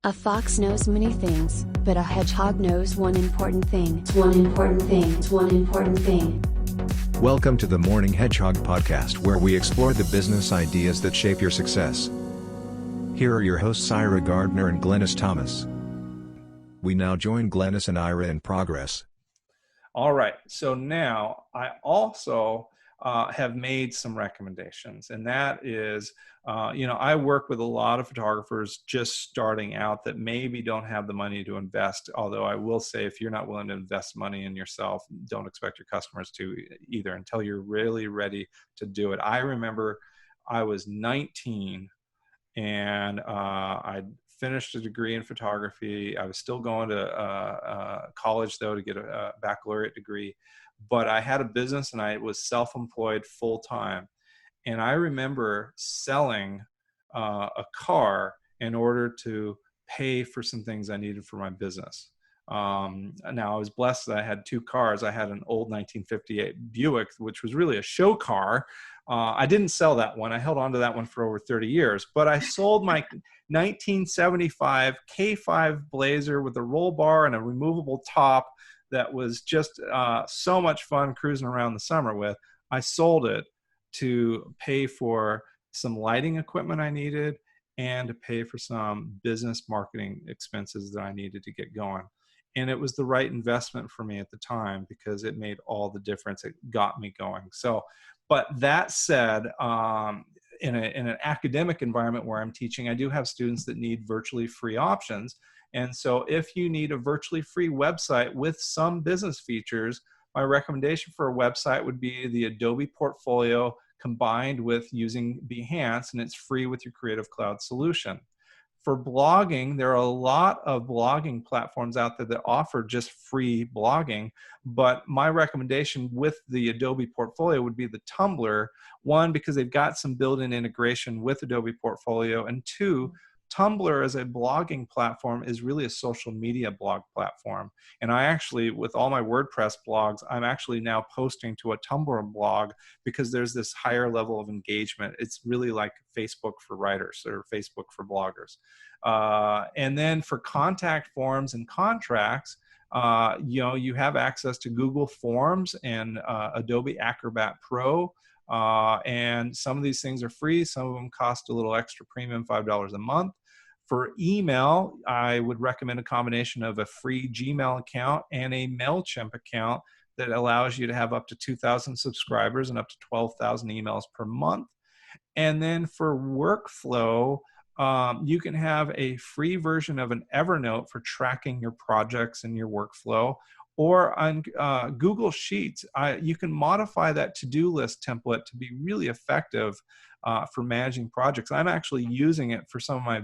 A fox knows many things, but a hedgehog knows one important thing. It's one important thing. It's one important thing. Welcome to the Morning Hedgehog podcast, where we explore the business ideas that shape your success. Here are your hosts Ira Gardner and Glennis Thomas. We now join Glennis and Ira in progress. All right, so now I also have made some recommendations, and that is, I work with a lot of photographers just starting out that maybe don't have the money to invest, although I will say if you're not willing to invest money in yourself, don't expect your customers to either until you're really ready to do it. I remember I was 19 and I'd finished a degree in photography. I was still going to college though to get a baccalaureate degree, but I had a business and I was self-employed full time. And I remember selling a car in order to pay for some things I needed for my business. Now I was blessed that I had two cars. I had an old 1958 Buick, which was really a show car. I didn't sell that one. I held on to that one for over 30 years, but I sold my 1975 K5 Blazer with a roll bar and a removable top that was just so much fun cruising around the summer with. I sold it to pay for some lighting equipment I needed and to pay for some business marketing expenses that I needed to get going. And it was the right investment for me at the time because it made all the difference. It got me going. So, but that said, in an academic environment where I'm teaching, I do have students that need virtually free options. And so if you need a virtually free website with some business features, my recommendation for a website would be the Adobe Portfolio combined with using Behance, and it's free with your Creative Cloud solution. For blogging, there are a lot of blogging platforms out there that offer just free blogging, but my recommendation with the Adobe Portfolio would be the Tumblr. One, because they've got some built-in integration with Adobe Portfolio, and two, Tumblr as a blogging platform is really a social media blog platform. And I actually, with all my WordPress blogs, I'm actually now posting to a Tumblr blog because there's this higher level of engagement. It's really like Facebook for writers or Facebook for bloggers. And then for contact forms and contracts, you have access to Google Forms and Adobe Acrobat Pro. And some of these things are free. Some of them cost a little extra premium, $5 a month. For email, I would recommend a combination of a free Gmail account and a MailChimp account that allows you to have up to 2,000 subscribers and up to 12,000 emails per month. And then for workflow, you can have a free version of an Evernote for tracking your projects and your workflow. Or on Google Sheets, you can modify that to-do list template to be really effective for managing projects. I'm actually using it for some of my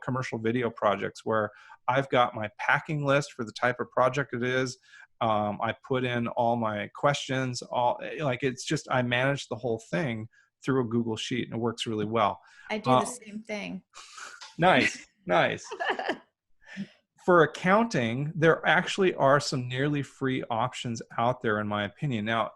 commercial video projects where I've got my packing list for the type of project it is. I put in all my questions, I manage the whole thing through a Google Sheet, and it works really well. I do the same thing. Nice. For accounting, there actually are some nearly free options out there, in my opinion. Now,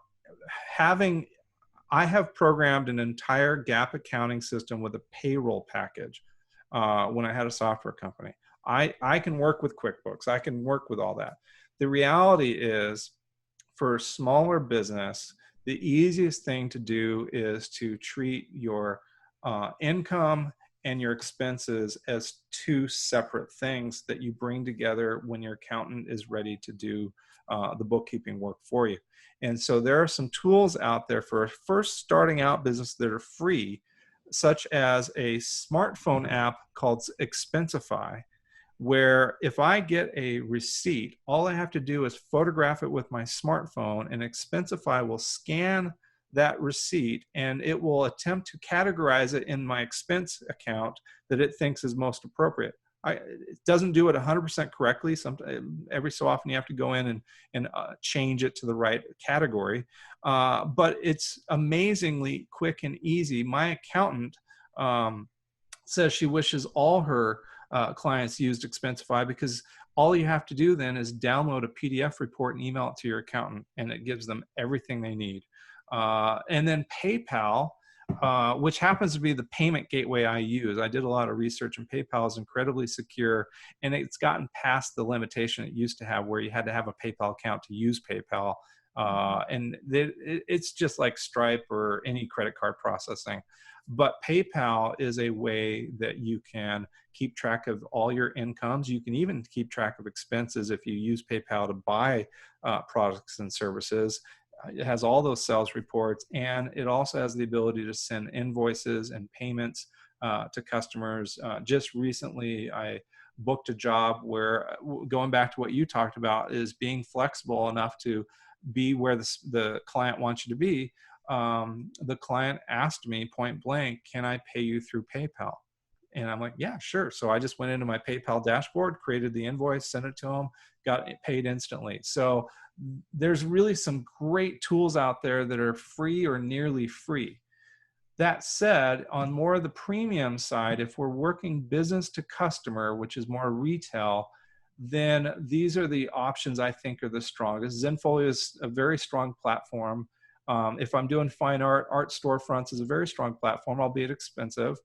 I have programmed an entire Gap accounting system with a payroll package when I had a software company. I can work with QuickBooks. I can work with all that. The reality is, for smaller business, the easiest thing to do is to treat your income and your expenses as two separate things that you bring together when your accountant is ready to do the bookkeeping work for you. And so there are some tools out there for a first starting out business that are free, such as a smartphone app called Expensify, where if I get a receipt, all I have to do is photograph it with my smartphone, and Expensify will scan that receipt and it will attempt to categorize it in my expense account that it thinks is most appropriate. It doesn't do it 100% correctly. Every so often you have to go in and change it to the right category. But it's amazingly quick and easy. My accountant says she wishes all her clients used Expensify because all you have to do then is download a PDF report and email it to your accountant, and it gives them everything they need. And then PayPal which happens to be the payment gateway I use. I did a lot of research, and PayPal is incredibly secure, and it's gotten past the limitation it used to have where you had to have a PayPal account to use PayPal. It's just like Stripe or any credit card processing. But PayPal is a way that you can keep track of all your incomes. You can even keep track of expenses if you use PayPal to buy products and services. It has all those sales reports, and it also has the ability to send invoices and payments to customers. Just recently, I booked a job where, going back to what you talked about, is being flexible enough to be where the client wants you to be. The client asked me point blank, "Can I pay you through PayPal?" And I'm like, "Yeah, sure." So I just went into my PayPal dashboard, created the invoice, sent it to them, got it paid instantly. So there's really some great tools out there that are free or nearly free. That said, on more of the premium side, if we're working business to customer, which is more retail, then these are the options I think are the strongest. Zenfolio is a very strong platform. If I'm doing fine art storefronts is a very strong platform, albeit expensive.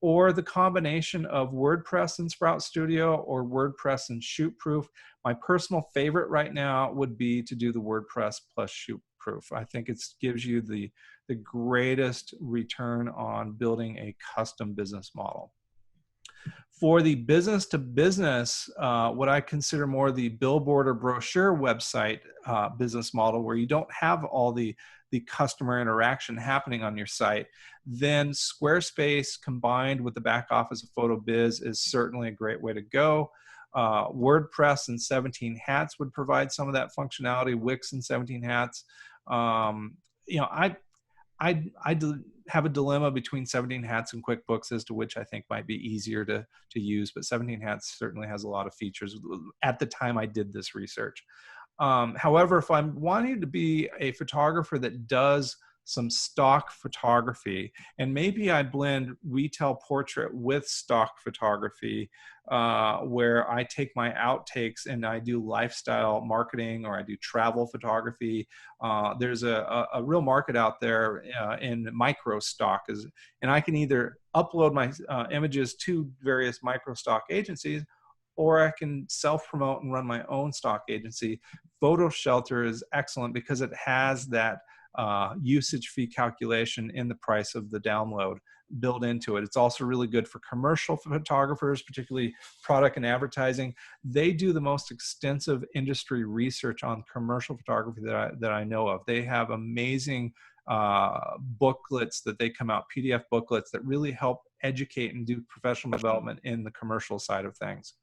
Or the combination of WordPress and Sprout Studio, or WordPress and Shootproof. My personal favorite right now would be to do the WordPress plus Shootproof. I think it gives you the greatest return on building a custom business model. For the business to business, what I consider more the billboard or brochure website business model, where you don't have all the customer interaction happening on your site, then Squarespace combined with the back office of PhotoBiz is certainly a great way to go. WordPress and 17 Hats would provide some of that functionality. Wix and 17 Hats. I have a dilemma between 17 Hats and QuickBooks as to which I think might be easier to use, but 17 Hats certainly has a lot of features at the time I did this research. However, if I'm wanting to be a photographer that does some stock photography, and maybe I blend retail portrait with stock photography, where I take my outtakes and I do lifestyle marketing, or I do travel photography. There's a real market out there in micro stock, and I can either upload my images to various micro stock agencies, or I can self-promote and run my own stock agency. Photo Shelter is excellent because it has that usage fee calculation in the price of the download built into it. It's also really good for commercial photographers, particularly product and advertising. They do the most extensive industry research on commercial photography that I know of. They have amazing booklets that they come out, PDF booklets that really help educate and do professional development in the commercial side of things.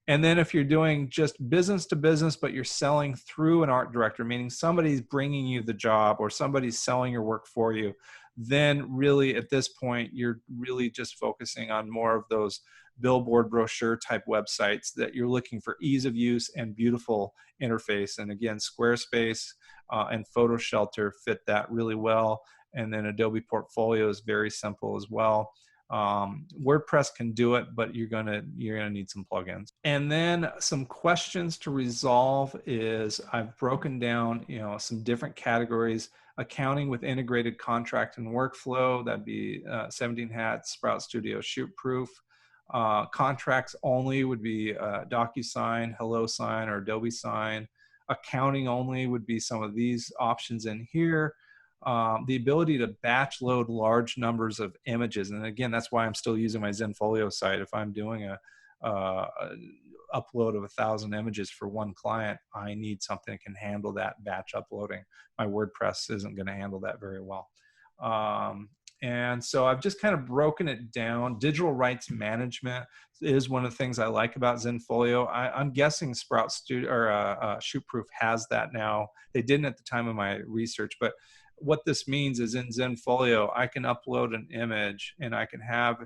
And then if you're doing just business to business, but you're selling through an art director, meaning somebody's bringing you the job or somebody's selling your work for you, then really at this point, you're really just focusing on more of those billboard brochure type websites that you're looking for ease of use and beautiful interface. And again, Squarespace and Photo Shelter fit that really well. And then Adobe Portfolio is very simple as well. WordPress can do it, but you're gonna need some plugins. And then some questions to resolve is I've broken down some different categories: accounting with integrated contract and workflow, that'd be 17 Hats, Sprout Studio, Shootproof. Contracts only would be DocuSign, HelloSign, or Adobe Sign. Accounting only would be some of these options in here. The ability to batch load large numbers of images. And again, that's why I'm still using my Zenfolio site. If I'm doing a upload of 1,000 images for one client, I need something that can handle that batch uploading. My WordPress isn't going to handle that very well. And so I've just kind of broken it down. Digital rights management is one of the things I like about Zenfolio. I'm guessing Sprout Studio or Shootproof has that now. They didn't at the time of my research, but what this means is in Zenfolio, I can upload an image and I can have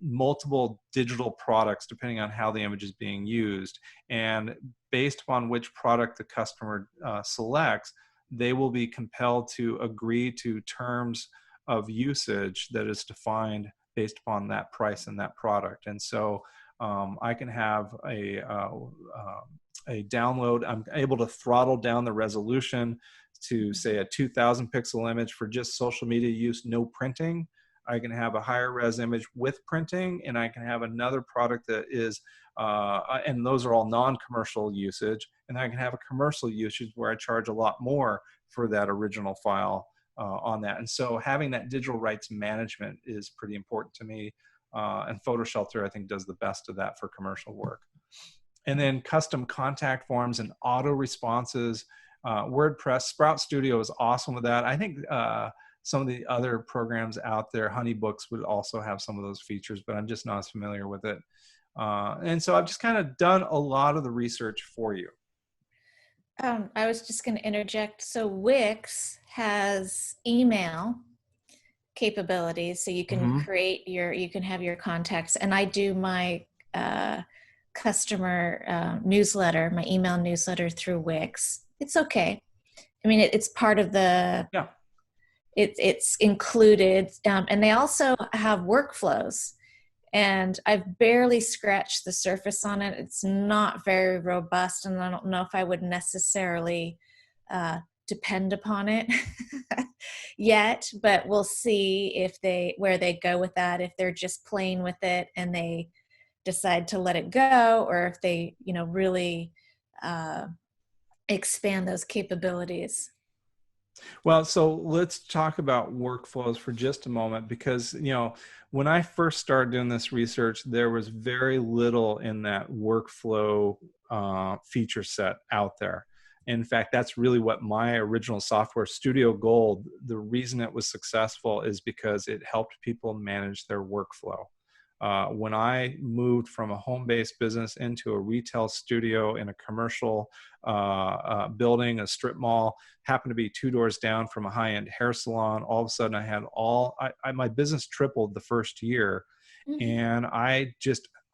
multiple digital products depending on how the image is being used. And based upon which product the customer selects, they will be compelled to agree to terms of usage that is defined based upon that price and that product. And so I can have a download. I'm able to throttle down the resolution to, say, a 2,000 pixel image for just social media use, no printing. I can have a higher res image with printing, and I can have another product that is, and those are all non-commercial usage. And I can have a commercial usage where I charge a lot more for that original file on that. And so having that digital rights management is pretty important to me. And PhotoShelter, I think, does the best of that for commercial work. And then custom contact forms and auto responses. WordPress, Sprout Studio is awesome with that. I think some of the other programs out there, Honeybooks would also have some of those features, but I'm just not as familiar with it. And so I've just kind of done a lot of the research for you. I was just going to interject. So Wix has email capabilities, so you can create you can have your contacts. And I do my customer newsletter, my email newsletter through Wix. It's okay. I mean, it's part of the, it's included. And they also have workflows. And I've barely scratched the surface on it. It's not very robust, and I don't know if I would necessarily depend upon it yet, but we'll see where they go with that, if they're just playing with it and they decide to let it go, or if they, really expand those capabilities. Well, so let's talk about workflows for just a moment, because, when I first started doing this research, there was very little in that workflow feature set out there. In fact, that's really what my original software, Studio Gold, the reason it was successful is because it helped people manage their workflow. When I moved from a home-based business into a retail studio in a commercial building, a strip mall, happened to be 2 doors down from a high-end hair salon, all of a sudden I had my business tripled the first year. And I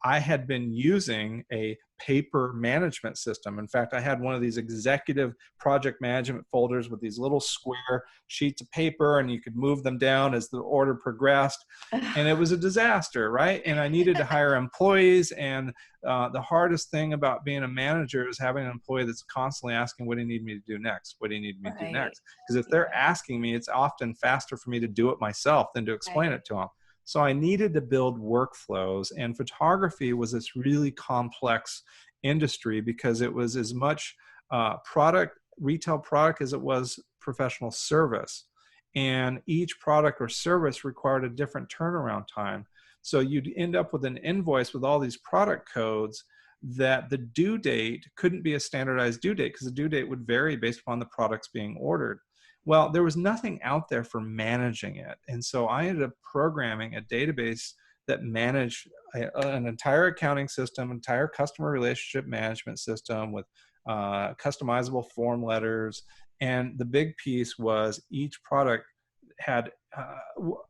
had been using a paper management system. In fact, I had one of these executive project management folders with these little square sheets of paper, and you could move them down as the order progressed. And it was a disaster, right? And I needed to hire employees. And the hardest thing about being a manager is having an employee that's constantly asking, what do you need me to do next? What do you need me to do next? Because if they're asking me, it's often faster for me to do it myself than to explain it to them. So I needed to build workflows, and photography was this really complex industry because it was as much retail product as it was professional service. And each product or service required a different turnaround time. So you'd end up with an invoice with all these product codes that the due date couldn't be a standardized due date because the due date would vary based upon the products being ordered. Well, there was nothing out there for managing it. And so I ended up programming a database that managed an entire accounting system, entire customer relationship management system with customizable form letters. And the big piece was each product had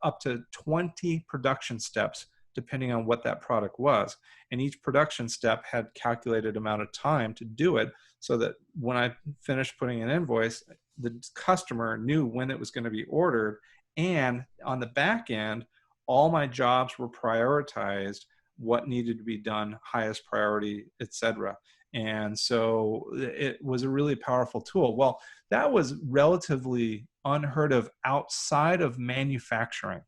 up to 20 production steps, depending on what that product was. And each production step had calculated amount of time to do it, so that when I finished putting an invoice, the customer knew when it was going to be ordered. And on the back end, all my jobs were prioritized, what needed to be done, highest priority, etc. And so it was a really powerful tool. Well, that was relatively unheard of outside of manufacturing.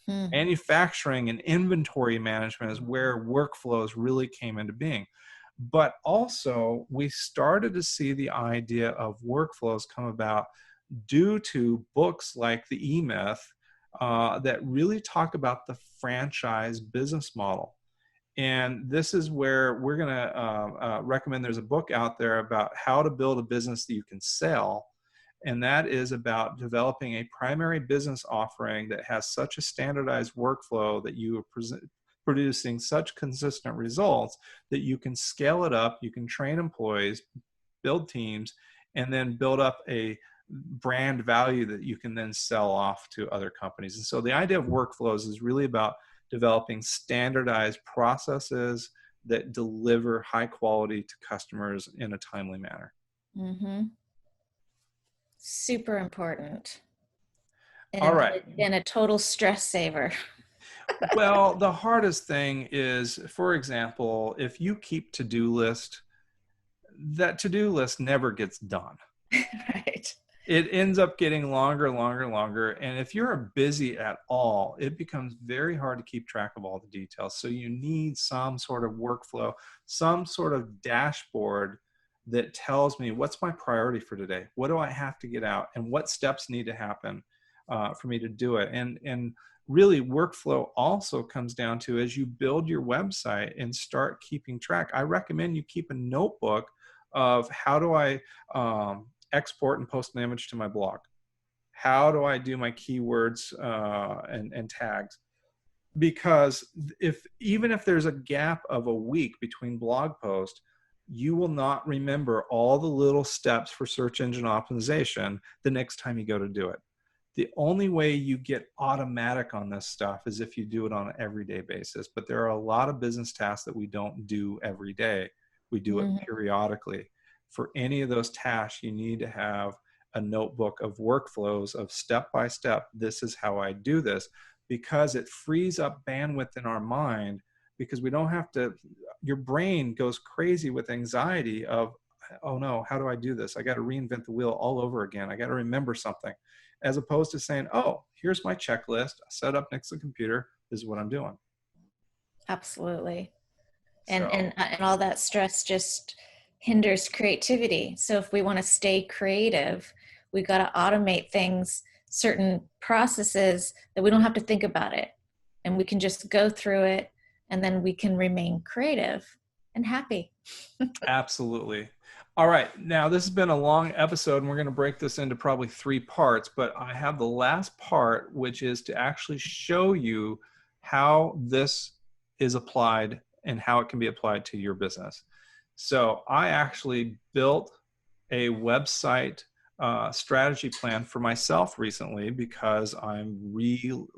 Manufacturing and inventory management is where workflows really came into being. But also, we started to see the idea of workflows come about due to books like The E-Myth that really talk about the franchise business model. And this is where we're going to recommend. There's a book out there about how to build a business that you can sell. And that is about developing a primary business offering that has such a standardized workflow that you are producing such consistent results that you can scale it up, you can train employees, build teams, and then build up a brand value that you can then sell off to other companies. And so the idea of workflows is really about developing standardized processes that deliver high quality to customers in a timely manner. Super important. All right. And a total stress saver. Well, the hardest thing is, for example, if you keep to-do list, that to-do list never gets done. Right. It ends up getting longer, longer, longer. And if you're busy at all, it becomes very hard to keep track of all the details. So you need some sort of workflow, some sort of dashboard that tells me what's my priority for today. What do I have to get out, and what steps need to happen for me to do it? And really, workflow also comes down to, as you build your website and start keeping track, I recommend you keep a notebook of how do I export and post an image to my blog? How do I do my keywords and tags? Because even if there's a gap of a week between blog posts, you will not remember all the little steps for search engine optimization the next time you go to do it. The only way you get automatic on this stuff is if you do it on an everyday basis. But there are a lot of business tasks that we don't do every day. We do it periodically. For any of those tasks, you need to have a notebook of workflows of step by step. This is how I do this, because it frees up bandwidth in our mind, because we don't have to, your brain goes crazy with anxiety of, oh no, how do I do this? I got to reinvent the wheel all over again. I got to remember something, as opposed to saying, oh, here's my checklist. I set up next to the computer. This is what I'm doing. Absolutely. And all that stress just hinders creativity. So if we want to stay creative, we've got to automate things, certain processes that we don't have to think about it. And we can just go through it, and then we can remain creative and happy. Absolutely. All right. Now, this has been a long episode, and we're going to break this into probably 3 parts, but I have the last part, which is to actually show you how this is applied and how it can be applied to your business. So I actually built a website strategy plan for myself recently, because I'm rebranding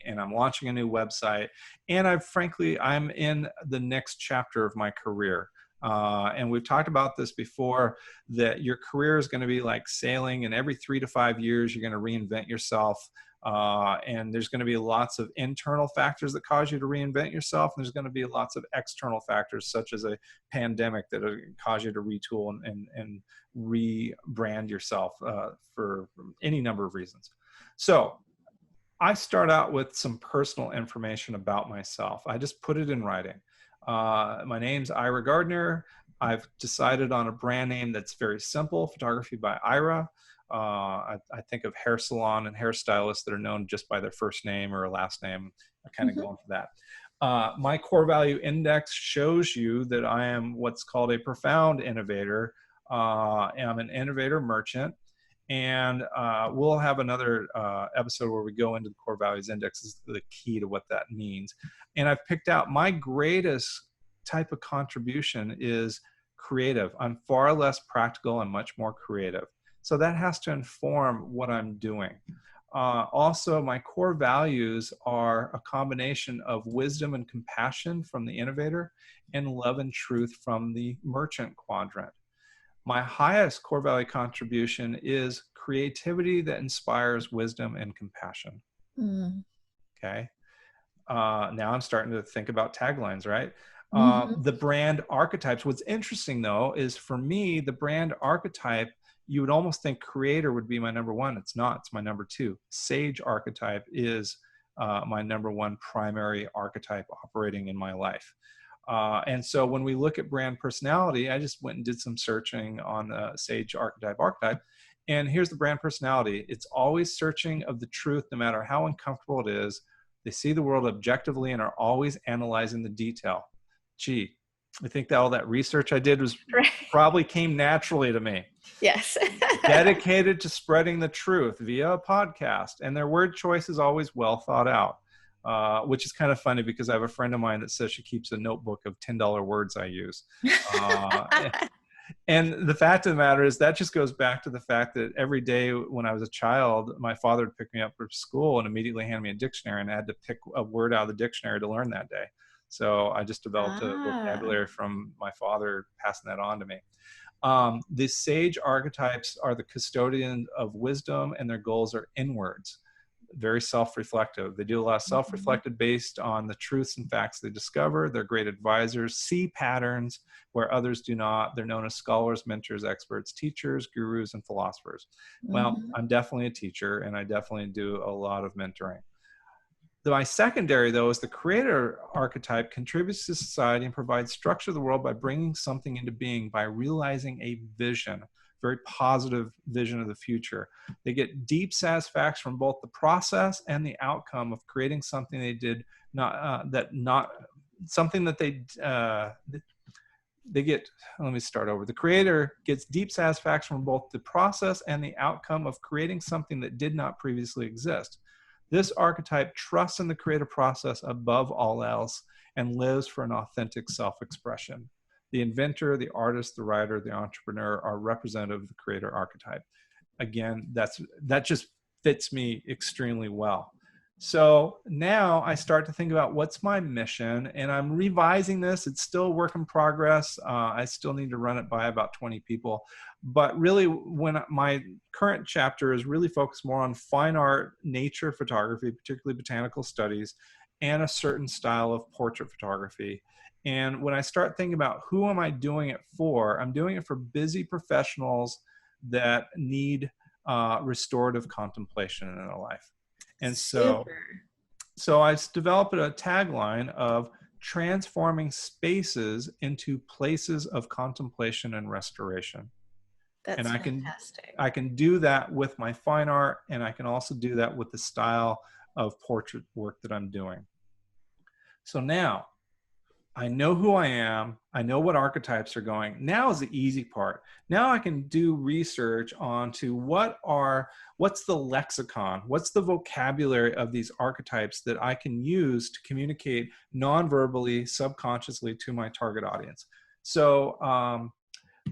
and I'm launching a new website, and I'm in the next chapter of my career. And we've talked about this before, that your career is going to be like sailing, and every 3 to 5 years you're going to reinvent yourself. And there's going to be lots of internal factors that cause you to reinvent yourself. And there's going to be lots of external factors, such as a pandemic, that cause you to retool and rebrand yourself for any number of reasons. So I start out with some personal information about myself. I just put it in writing. My name's Ira Gardner. I've decided on a brand name that's very simple, Photography by Ira. I think of hair salon and hairstylists that are known just by their first name or a last name. I'm kind of going for that. My core value index shows you that I am what's called a profound innovator. And I'm an innovator merchant. And we'll have another episode where we go into the core values index, is the key to what that means. And I've picked out my greatest type of contribution is creative. I'm far less practical and much more creative. So that has to inform what I'm doing. Also, my core values are a combination of wisdom and compassion from the innovator, and love and truth from the merchant quadrant. My highest core value contribution is creativity that inspires wisdom and compassion. Okay. Now I'm starting to think about taglines, right? The brand archetypes. What's interesting, though, is for me, the brand archetype, you would almost think creator would be my number 1. It's not. It's my number 2. Sage archetype is my number 1 primary archetype operating in my life. And so when we look at brand personality, I just went and did some searching on the Sage archetype. And here's the brand personality. It's always searching of the truth, no matter how uncomfortable it is. They see the world objectively and are always analyzing the detail. Gee, I think that all that research I did was probably came naturally to me. Yes. Dedicated to spreading the truth via a podcast. And their word choice is always well thought out. Which is kind of funny, because I have a friend of mine that says she keeps a notebook of $10 words I use. And the fact of the matter is, that just goes back to the fact that every day when I was a child, my father would pick me up from school and immediately hand me a dictionary, and I had to pick a word out of the dictionary to learn that day. So I just developed a vocabulary from my father passing that on to me. The Sage archetypes are the custodian of wisdom, and their goals are inwards. very self-reflective. They do a lot of self-reflective based on the truths and facts they discover. They're great advisors, see patterns where others do not. They're known as scholars, mentors, experts, teachers, gurus, and philosophers. Well, I'm definitely a teacher, and I definitely do a lot of mentoring. My secondary, though, is the creator archetype contributes to society and provides structure to the world by bringing something into being, by realizing a vision, very positive vision of the future. They get deep satisfaction from both the process and the outcome of creating something they did not, something that they get, let me start over. The creator gets deep satisfaction from both the process and the outcome of creating something that did not previously exist. This archetype trusts in the creative process above all else and lives for an authentic self-expression. The inventor, the artist, the writer, the entrepreneur are representative of the creator archetype. Again, that just fits me extremely well. So now I start to think about what's my mission, and I'm revising this. It's still a work in progress. I still need to run it by about 20 people. But really, when my current chapter is really focused more on fine art, nature photography, particularly botanical studies, and a certain style of portrait photography. And when I start thinking about who am I doing it for, I'm doing it for busy professionals that need restorative contemplation in their life. And so I developed a tagline of transforming spaces into places of contemplation and restoration. That's fantastic. I can do that with my fine art, and I can also do that with the style of portrait work that I'm doing. So now I know who I am. I know what archetypes are going. Now is the easy part. Now I can do research onto what's the lexicon, what's the vocabulary of these archetypes that I can use to communicate non-verbally, subconsciously to my target audience. So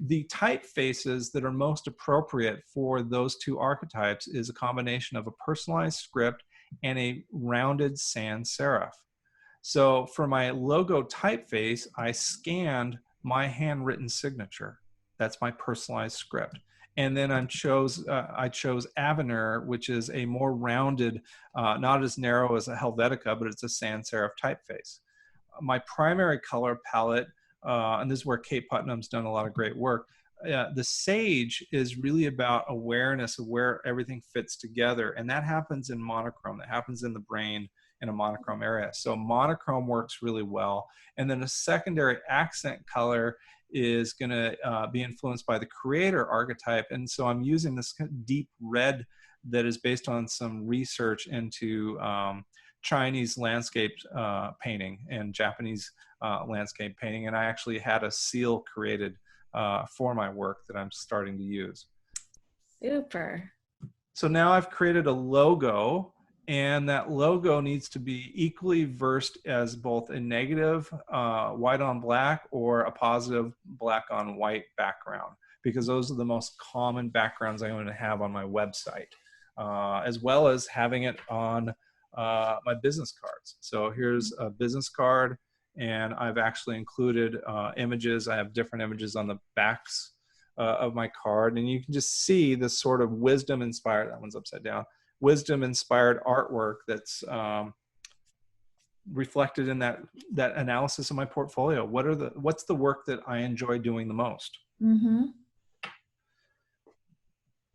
the typefaces that are most appropriate for those two archetypes is a combination of a personalized script and a rounded sans serif. So for my logo typeface, I scanned my handwritten signature. That's my personalized script. And then I chose Avenir, which is a more rounded, not as narrow as a Helvetica, but it's a sans serif typeface. My primary color palette, and this is where Kate Putnam's done a lot of great work. The Sage is really about awareness of where everything fits together. And that happens in monochrome. That happens in the brain in a monochrome area. So monochrome works really well. And then a secondary accent color is going to be influenced by the creator archetype. And so I'm using this deep red that is based on some research into Chinese landscape painting and Japanese landscape painting. And I actually had a seal created for my work that I'm starting to use. Super. So now I've created a logo, and that logo needs to be equally versed as both a negative white on black or a positive black on white background, because those are the most common backgrounds I'm going to have on my website, as well as having it on my business cards. So here's a business card, and I've actually included images. I have different images on the backs of my card, and you can just see this sort of wisdom inspired, that one's upside down, wisdom inspired artwork that's reflected in that analysis of my portfolio. What's the work that I enjoy doing the most? Mm-hmm.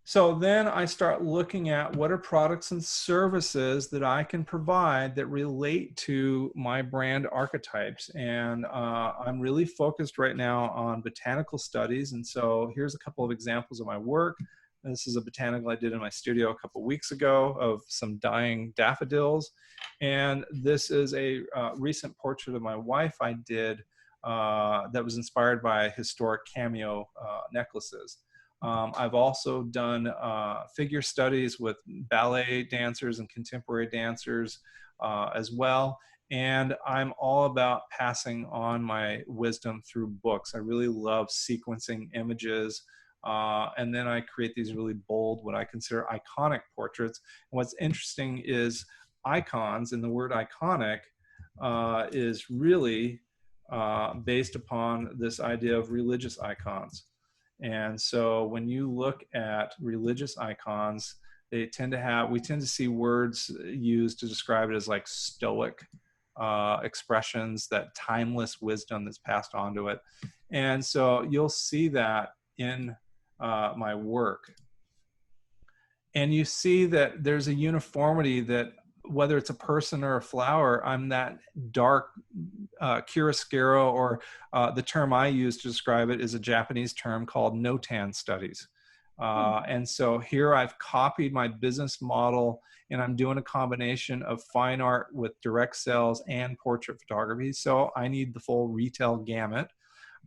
So then I start looking at what are products and services that I can provide that relate to my brand archetypes. And I'm really focused right now on botanical studies. And so here's a couple of examples of my work. This is a botanical I did in my studio a couple weeks ago of some dying daffodils. And this is a recent portrait of my wife I did that was inspired by historic cameo necklaces. I've also done figure studies with ballet dancers and contemporary dancers as well. And I'm all about passing on my wisdom through books. I really love sequencing images. And then I create these really bold, what I consider iconic portraits. And what's interesting is icons, and the word iconic is really based upon this idea of religious icons. And so when you look at religious icons, we tend to see words used to describe it as like stoic expressions, that timeless wisdom that's passed on to it. And so you'll see that in my work. And you see that there's a uniformity, that whether it's a person or a flower, I'm that dark chiaroscuro, or the term I use to describe it is a Japanese term called notan studies. And so here I've copied my business model, and I'm doing a combination of fine art with direct sales and portrait photography. So I need the full retail gamut.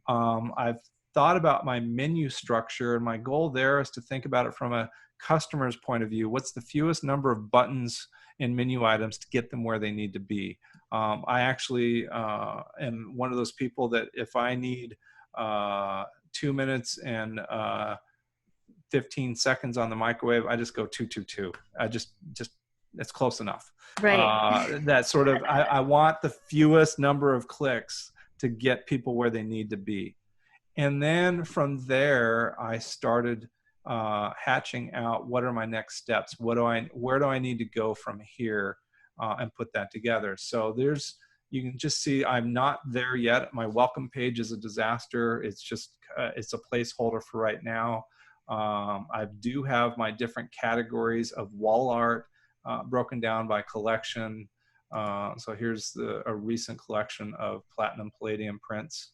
I've thought about my menu structure, and my goal there is to think about it from a customer's point of view. What's the fewest number of buttons and menu items to get them where they need to be? I actually am one of those people that if I need 2 minutes and 15 seconds on the microwave, I just go 222. I just it's close enough. Right. That sort of, I want the fewest number of clicks to get people where they need to be. And then from there, I started hatching out, what are my next steps? Where do I need to go from here, and put that together. So you can just see I'm not there yet. My welcome page is a disaster. It's just, it's a placeholder for right now. I do have my different categories of wall art broken down by collection. So here's a recent collection of platinum palladium prints.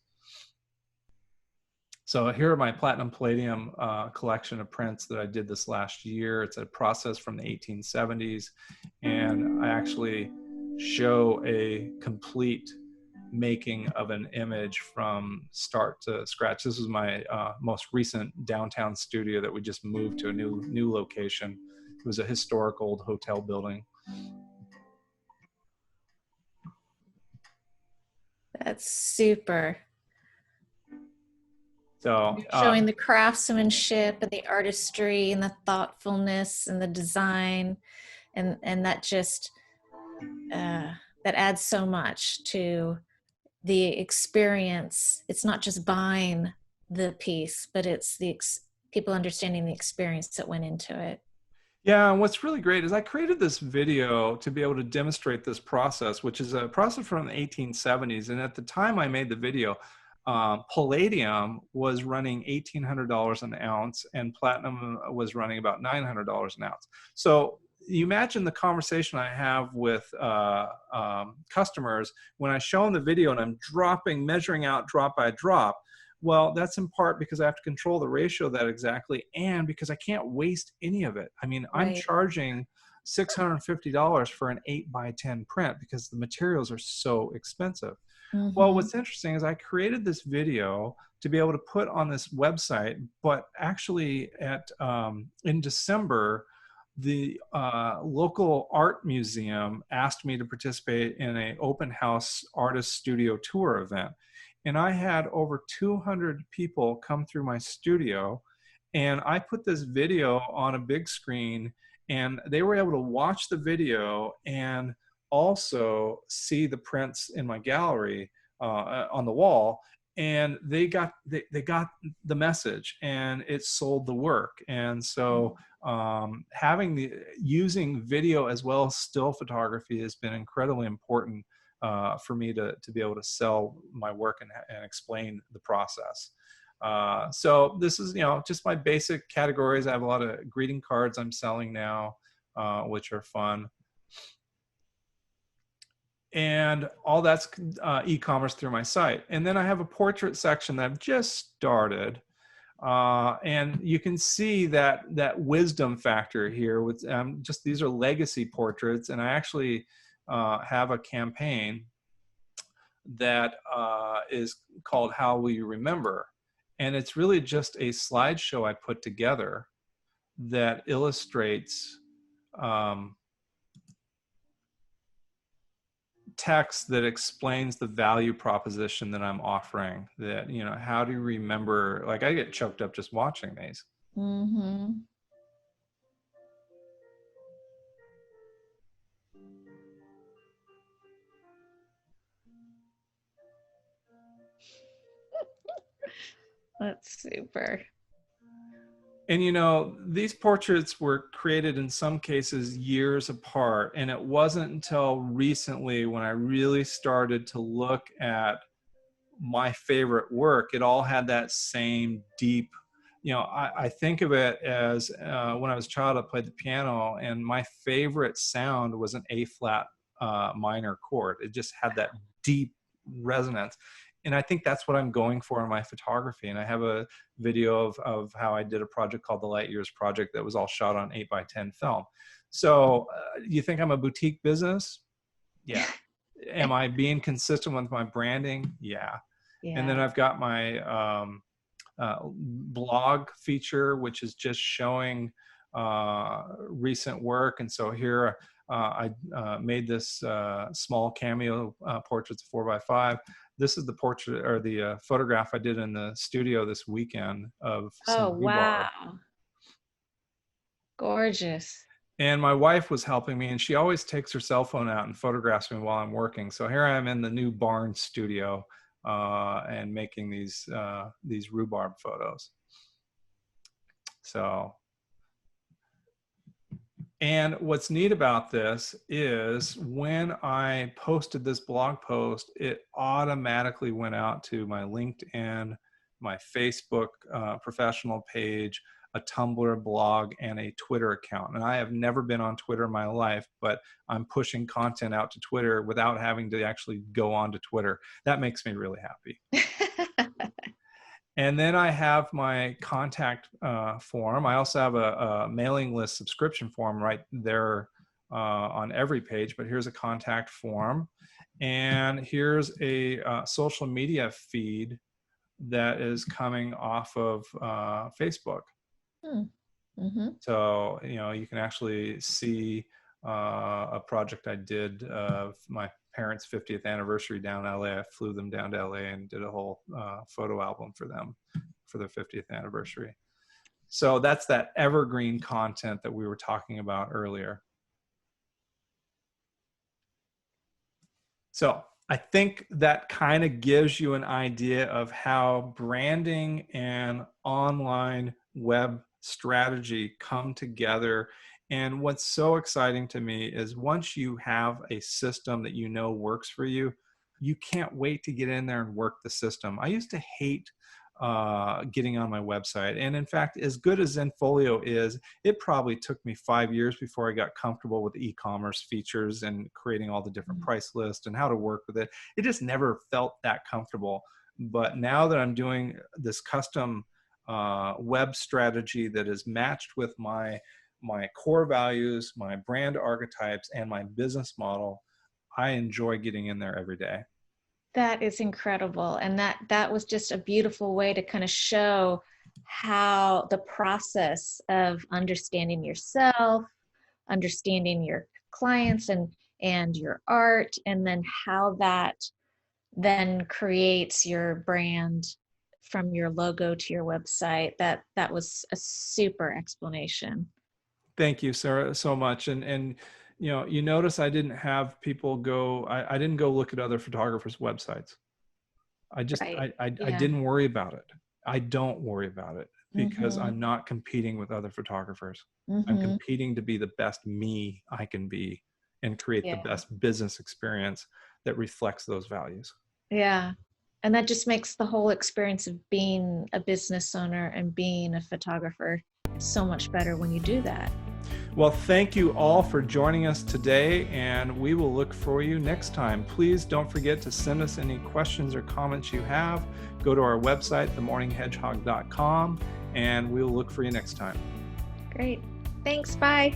So here are my platinum palladium collection of prints that I did this last year. It's a process from the 1870s, and I actually show a complete making of an image from start to scratch. This is my most recent downtown studio that we just moved to a new location. It was a historic old hotel building. That's super. So showing the craftsmanship and the artistry and the thoughtfulness and the design, and that just that adds so much to the experience. It's not just buying the piece, but it's the people understanding the experience that went into it. Yeah, and what's really great is I created this video to be able to demonstrate this process, which is a process from the 1870s. And at the time I made the video, palladium was running $1,800 an ounce, and platinum was running about $900 an ounce. So you imagine the conversation I have with customers when I show them the video and I'm measuring out drop by drop. Well, that's in part because I have to control the ratio of that exactly, and because I can't waste any of it. I mean, Right. I'm charging $650 for an 8x10 print because the materials are so expensive. Mm-hmm. Well, what's interesting is I created this video to be able to put on this website, but actually in December, the local art museum asked me to participate in an open house artist studio tour event. And I had over 200 people come through my studio, and I put this video on a big screen, and they were able to watch the video and also see the prints in my gallery on the wall. And they got the message, and it sold the work. And so using video as well as still photography has been incredibly important for me to be able to sell my work and explain the process. So this is, just my basic categories. I have a lot of greeting cards I'm selling now, which are fun. And all that's e-commerce through my site. And then I have a portrait section that I've just started. And you can see that wisdom factor here with these are legacy portraits. And I actually have a campaign that is called How Will You Remember? And it's really just a slideshow I put together that illustrates text that explains the value proposition that I'm offering. That, how do you remember? Like, I get choked up just watching these. Mm-hmm. That's super. And you know, these portraits were created in some cases years apart. And it wasn't until recently when I really started to look at my favorite work, it all had that same deep, you know, I think of it as when I was a child, I played the piano, and my favorite sound was an A flat minor chord. It just had that deep resonance. And I think that's what I'm going for in my photography. And I have a video of how I did a project called the Light Years Project that was all shot on 8x10 film. So you think I'm a boutique business? Yeah. Am I being consistent with my branding? Yeah. And then I've got my blog feature, which is just showing recent work. And so here I made this small cameo portraits of 4x5. This is the portrait or the photograph I did in the studio this weekend of some rhubarb. Wow. Gorgeous. And my wife was helping me, and she always takes her cell phone out and photographs me while I'm working. So here I am in the new barn studio and making these rhubarb photos. So, and what's neat about this is when I posted this blog post, it automatically went out to my LinkedIn, my Facebook professional page, a Tumblr blog, and a Twitter account. And I have never been on Twitter in my life, but I'm pushing content out to Twitter without having to actually go on to Twitter. That makes me really happy. And then I have my contact form. I also have a mailing list subscription form right there on every page, but here's a contact form. And here's a social media feed that is coming off of Facebook. Mm-hmm. So, you know, you can actually see a project I did of my parents' 50th anniversary down LA. I flew them down to LA and did a whole photo album for them for their 50th anniversary. So that's that evergreen content that we were talking about earlier. So I think that kind of gives you an idea of how branding and online web strategy come together. And what's so exciting to me is once you have a system that you know works for you, you can't wait to get in there and work the system. I used to hate getting on my website. And in fact, as good as Zenfolio is, it probably took me 5 years before I got comfortable with e-commerce features and creating all the different price lists and how to work with it. It just never felt that comfortable. But now that I'm doing this custom web strategy that is matched with my core values, my brand archetypes, and my business model, I enjoy getting in there every day. That is incredible. And that was just a beautiful way to kind of show how the process of understanding yourself, understanding your clients and your art, and then how that then creates your brand from your logo to your website. That was a super explanation. Thank you, Sarah, so much. And you know, you notice I didn't have people go, I didn't go look at other photographers' websites. I just, right. I didn't worry about it. I don't worry about it because I'm not competing with other photographers. I'm competing to be the best me I can be and create the best business experience that reflects those values. Yeah. And that just makes the whole experience of being a business owner and being a photographer so much better when you do that. Well, thank you all for joining us today, and we will look for you next time. Please don't forget to send us any questions or comments you have. Go to our website, themorninghedgehog.com, and we'll look for you next time. Great. Thanks. Bye.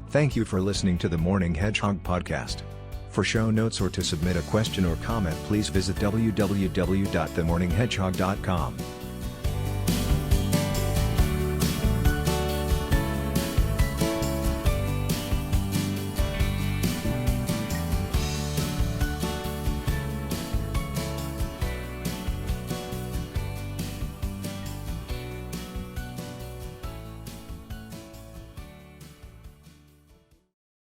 Thank you for listening to the Morning Hedgehog podcast. For show notes or to submit a question or comment, please visit www.themorninghedgehog.com.